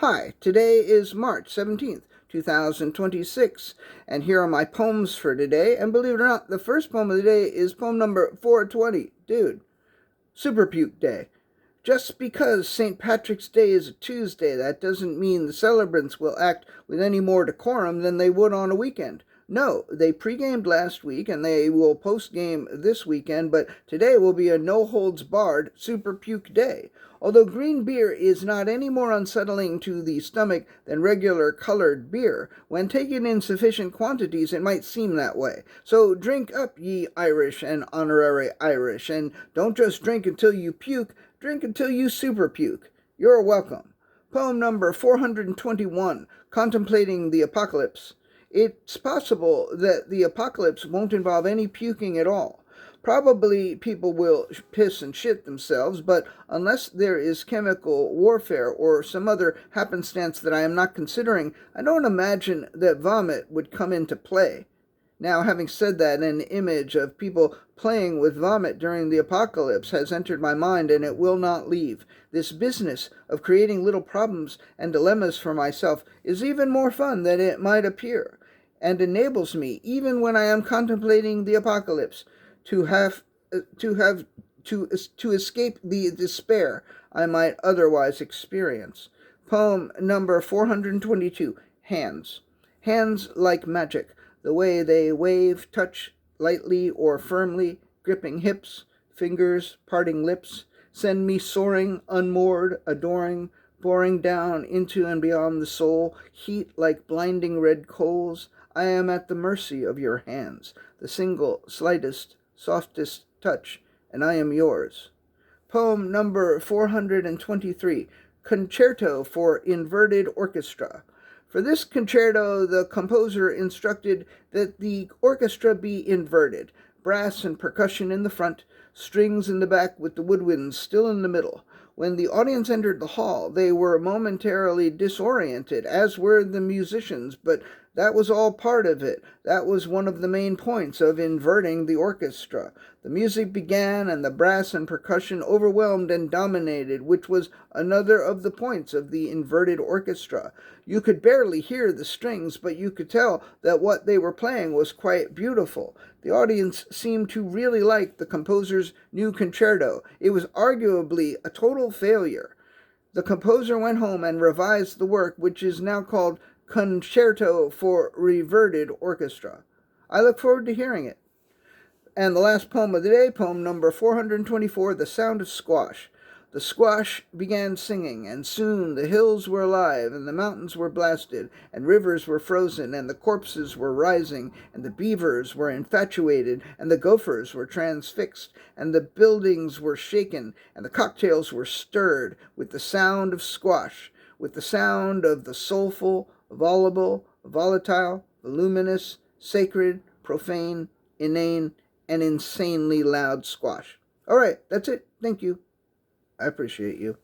Hi, today is March 17th, 2026, and here are my poems for today. And believe it or not, the first poem of the day is poem number 420. Dude, Superpuke Day. Just because St. Patrick's Day is a Tuesday, that doesn't mean the celebrants will act with any more decorum than they would on a weekend. No, they pre-gamed last week and they will post-game this weekend, but today will be a no-holds-barred Superpuke Day. Although green beer is not any more unsettling to the stomach than regular colored beer, when taken in sufficient quantities it might seem that way. So drink up, ye Irish and honorary Irish, and don't just drink until you puke, drink until you superpuke. You're welcome. Poem number 421, Contemplating the Apocalypse. It's possible that the apocalypse won't involve any puking at all. Probably people will piss and shit themselves, but unless there is chemical warfare or some other happenstance that I am not considering, I don't imagine that vomit would come into play. Now, having said that, an image of people playing with vomit during the apocalypse has entered my mind, and it will not leave. This business of creating little problems and dilemmas for myself is even more fun than it might appear, and enables me, even when I am contemplating the apocalypse, to escape the despair I might otherwise experience. Poem number 422, Hands. Hands like magic, the way they wave, touch lightly or firmly, gripping hips, fingers, parting lips, send me soaring, unmoored, adoring, boring down into and beyond the soul, heat like blinding red coals. I am at the mercy of your hands, the single, slightest, softest touch, and I am yours. Poem number 423, Concerto for Inverted Orchestra. For this concerto, the composer instructed that the orchestra be inverted, brass and percussion in the front, strings in the back with the woodwinds still in the middle. When the audience entered the hall, they were momentarily disoriented, as were the musicians, but that was all part of it. That was one of the main points of inverting the orchestra. The music began, and the brass and percussion overwhelmed and dominated, which was another of the points of the inverted orchestra. You could barely hear the strings, but you could tell that what they were playing was quite beautiful. The audience seemed to really like the composer's new concerto. It was arguably a total failure. The composer went home and revised the work, which is now called Concerto for Reverted Orchestra. I look forward to hearing it. And the last poem of the day, poem number 424, The Sound of Squash. The squash began singing, and soon the hills were alive, and the mountains were blasted, and rivers were frozen, and the corpses were rising, and the beavers were infatuated, and the gophers were transfixed, and the buildings were shaken, and the cocktails were stirred with the sound of squash, with the sound of the soulful, voluble, volatile, voluminous, sacred, profane, inane, and insanely loud squash. All right, that's it. Thank you. I appreciate you.